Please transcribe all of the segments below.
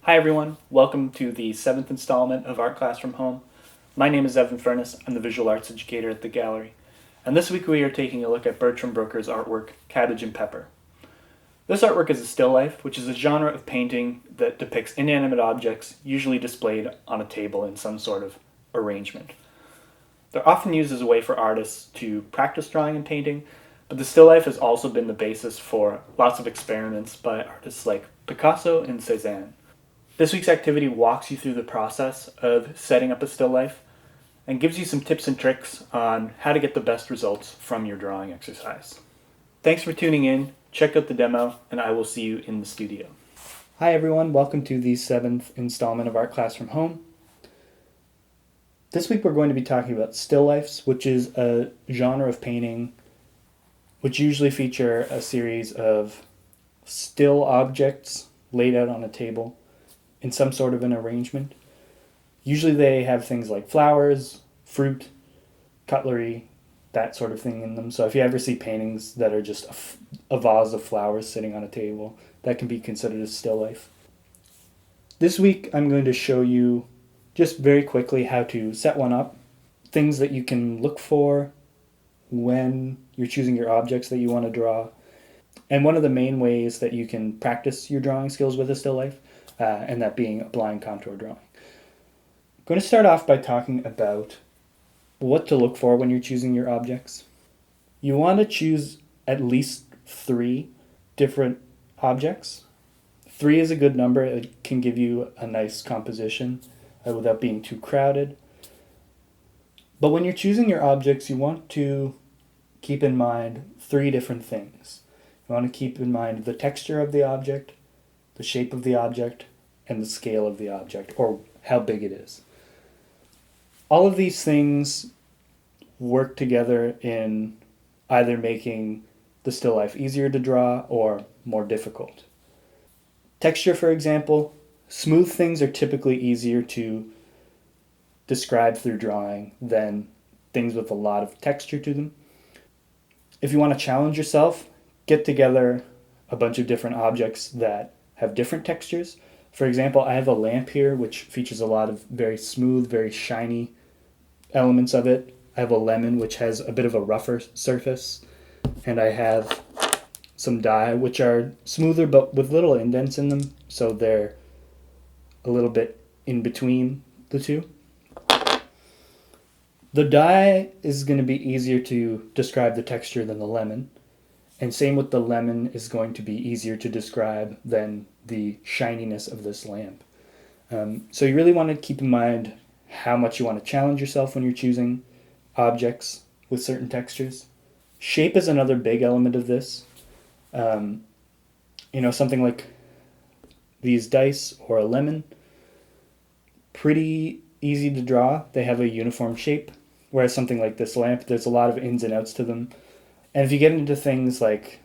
Hi everyone, welcome to the 7th installment of Art Class from Home. My name is Evan Furness, I'm the visual arts educator at the gallery, and this week we are taking a look at Bertram Brooker's artwork, Cabbage and Pepper. This artwork is a still life, which is a genre of painting that depicts inanimate objects, usually displayed on a table in some sort of arrangement. They're often used as a way for artists to practice drawing and painting, but the still life has also been the basis for lots of experiments by artists like Picasso and Cézanne. This week's activity walks you through the process of setting up a still life and gives you some tips and tricks on how to get the best results from your drawing exercise. Thanks for tuning in, check out the demo, and I will see you in the studio. Hi everyone, welcome to the 7th installment of Art Class from Home. This week we're going to be talking about still lifes, which is a genre of painting which usually feature a series of still objects laid out on a table in some sort of an arrangement. Usually they have things like flowers, fruit, cutlery, that sort of thing in them. So if you ever see paintings that are just a vase of flowers sitting on a table, that can be considered a still life. This week I'm going to show you just very quickly how to set one up, things that you can look for when you're choosing your objects that you want to draw, and one of the main ways that you can practice your drawing skills with a still life, and that being applying contour drawing. I'm going to start off by talking about what to look for when you're choosing your objects. You want to choose at least 3 different objects. 3 is a good number. It can give you a nice composition without being too crowded. But when you're choosing your objects, you want to keep in mind 3 different things. You want to keep in mind the texture of the object, the shape of the object, and the scale of the object, or how big it is. All of these things work together in either making the still life easier to draw or more difficult. Texture, for example, smooth things are typically easier to describe through drawing than things with a lot of texture to them. If you want to challenge yourself, get together a bunch of different objects that have different textures. For example, I have a lamp here which features a lot of very smooth, very shiny elements of it. I have a lemon which has a bit of a rougher surface, and I have some dye which are smoother but with little indents in them, so they're a little bit in between the two. The dye is going to be easier to describe the texture than the lemon, and same with the lemon is going to be easier to describe than the shininess of this lamp. So you really want to keep in mind how much you want to challenge yourself when you're choosing objects with certain textures. Shape is another big element of this. Something like these dice or a lemon, pretty easy to draw. They have a uniform shape, whereas something like this lamp, there's a lot of ins and outs to them. And if you get into things like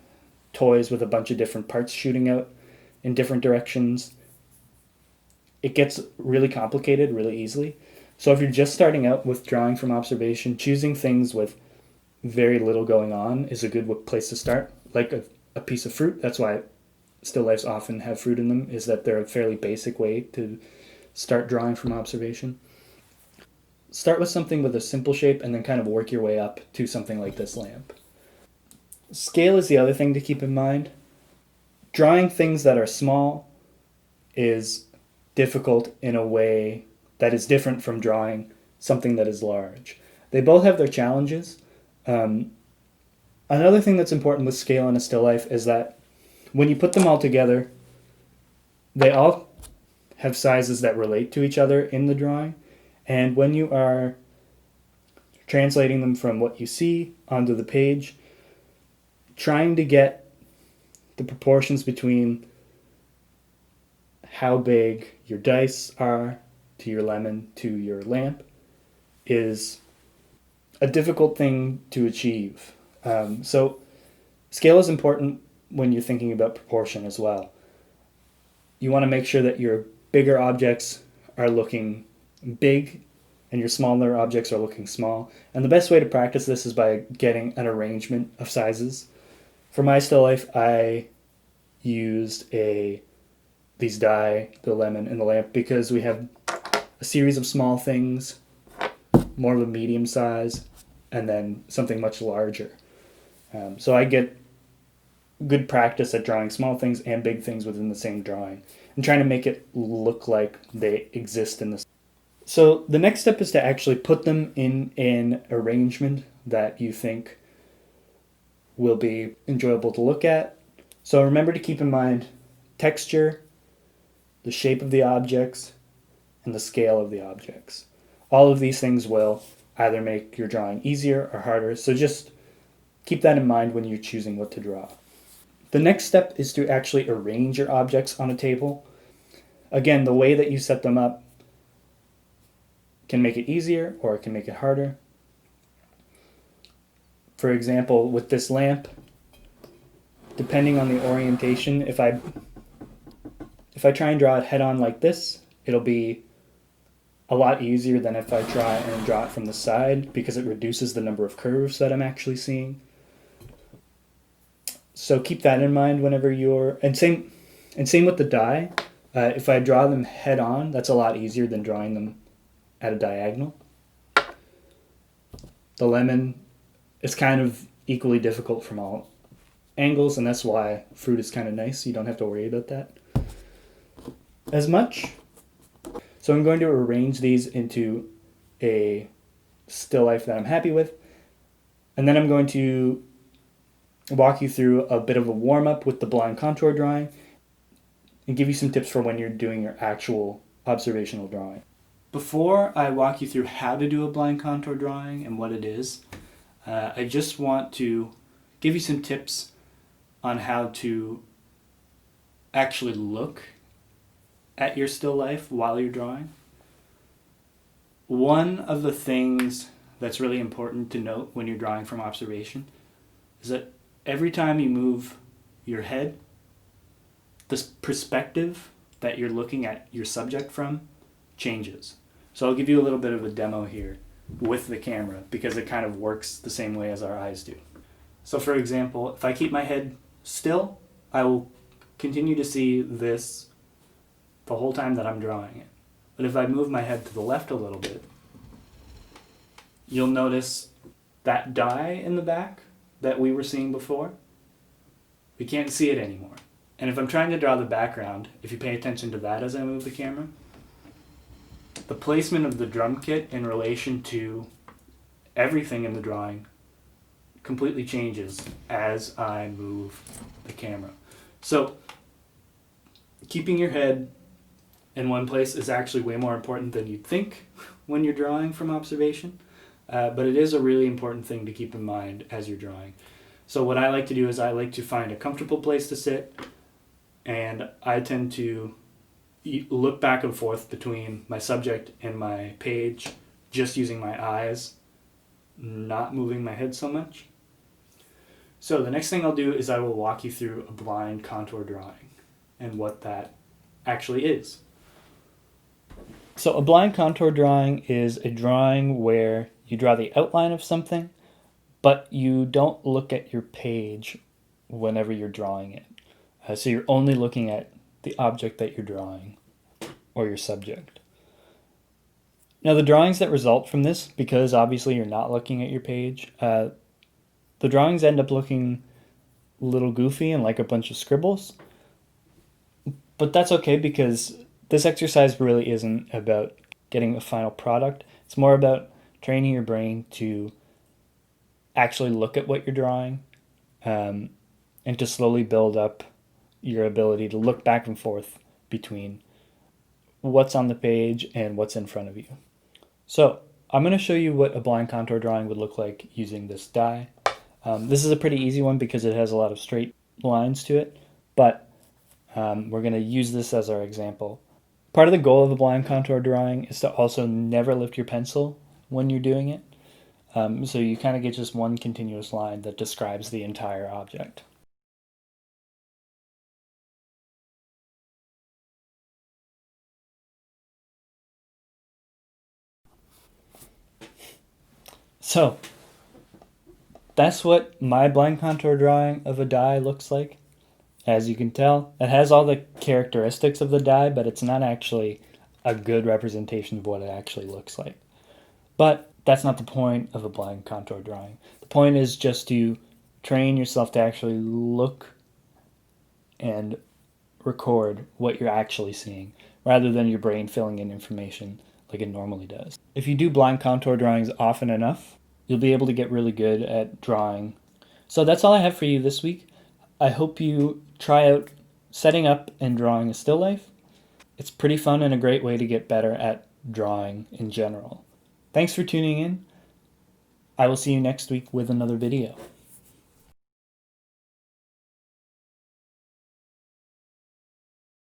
toys with a bunch of different parts shooting out in different directions, it gets really complicated really easily. So if you're just starting out with drawing from observation, choosing things with very little going on is a good place to start. Like a piece of fruit, that's why still lifes often have fruit in them, is that they're a fairly basic way to start drawing from observation. Start with something with a simple shape and then kind of work your way up to something like this lamp. Scale is the other thing to keep in mind. Drawing things that are small is difficult in a way that is different from drawing something that is large. They both have their challenges. Another thing that's important with scale in a still life is that when you put them all together, they all have sizes that relate to each other in the drawing. And when you are translating them from what you see onto the page, trying to get the proportions between how big your dice are to your lemon to your lamp is a difficult thing to achieve. So scale is important when you're thinking about proportion as well. You want to make sure that your bigger objects are looking big and your smaller objects are looking small. And the best way to practice this is by getting an arrangement of sizes. For my still life, I used the these die, the lemon and the lamp, because we have a series of small things, more of a medium size, and then something much larger. So I get good practice at drawing small things and big things within the same drawing and trying to make it look like they exist in the. So the next step is to actually put them in an arrangement that you think will be enjoyable to look at. So remember to keep in mind texture, the shape of the objects, and the scale of the objects. All of these things will either make your drawing easier or harder, so just keep that in mind when you're choosing what to draw. The next step is to actually arrange your objects on a table. Again, the way that you set them up can make it easier or it can make it harder. For example, with this lamp, depending on the orientation, if I try and draw it head on like this, it'll be a lot easier than if I try and draw it from the side, because it reduces the number of curves that I'm actually seeing. So keep that in mind whenever you're, and same with the die. If I draw them head on, that's a lot easier than drawing them at a diagonal. The lemon is kind of equally difficult from all angles, and that's why fruit is kind of nice. You don't have to worry about that as much. So I'm going to arrange these into a still life that I'm happy with, and then I'm going to walk you through a bit of a warm-up with the blind contour drawing and give you some tips for when you're doing your actual observational drawing. Before I walk you through how to do a blind contour drawing and what it is, I just want to give you some tips on how to actually look at your still life while you're drawing. One of the things that's really important to note when you're drawing from observation is that every time you move your head, the perspective that you're looking at your subject from changes. So I'll give you a little bit of a demo here with the camera, because it kind of works the same way as our eyes do. So for example, if I keep my head still, I will continue to see this the whole time that I'm drawing it. But if I move my head to the left a little bit, you'll notice that die in the back that we were seeing before, we can't see it anymore. And if I'm trying to draw the background, if you pay attention to that as I move the camera, the placement of the drum kit in relation to everything in the drawing completely changes as I move the camera. So keeping your head in one place is actually way more important than you'd think when you're drawing from observation. But it is a really important thing to keep in mind as you're drawing. So what I like to do is I like to find a comfortable place to sit, and I tend to look back and forth between my subject and my page, just using my eyes, not moving my head so much. So the next thing I'll do is I will walk you through a blind contour drawing and what that actually is. So a blind contour drawing is a drawing where you draw the outline of something, but you don't look at your page whenever you're drawing it. So you're only looking at the object that you're drawing, or your subject. Now the drawings that result from this, because obviously you're not looking at your page, the drawings end up looking a little goofy and like a bunch of scribbles. But that's okay, because this exercise really isn't about getting a final product. It's more about training your brain to actually look at what you're drawing, and to slowly build up your ability to look back and forth between what's on the page and what's in front of you. So I'm going to show you what a blind contour drawing would look like using this die. This is a pretty easy one because it has a lot of straight lines to it, but we're going to use this as our example. Part of the goal of a blind contour drawing is to also never lift your pencil when you're doing it. So you kind of get just one continuous line that describes the entire object. So that's what my blind contour drawing of a die looks like. As you can tell, it has all the characteristics of the die, but it's not actually a good representation of what it actually looks like. But that's not the point of a blind contour drawing. The point is just to train yourself to actually look and record what you're actually seeing, rather than your brain filling in information like it normally does. If you do blind contour drawings often enough, you'll be able to get really good at drawing. So that's all I have for you this week. I hope you try out setting up and drawing a still life. It's pretty fun and a great way to get better at drawing in general. Thanks for tuning in. I will see you next week with another video.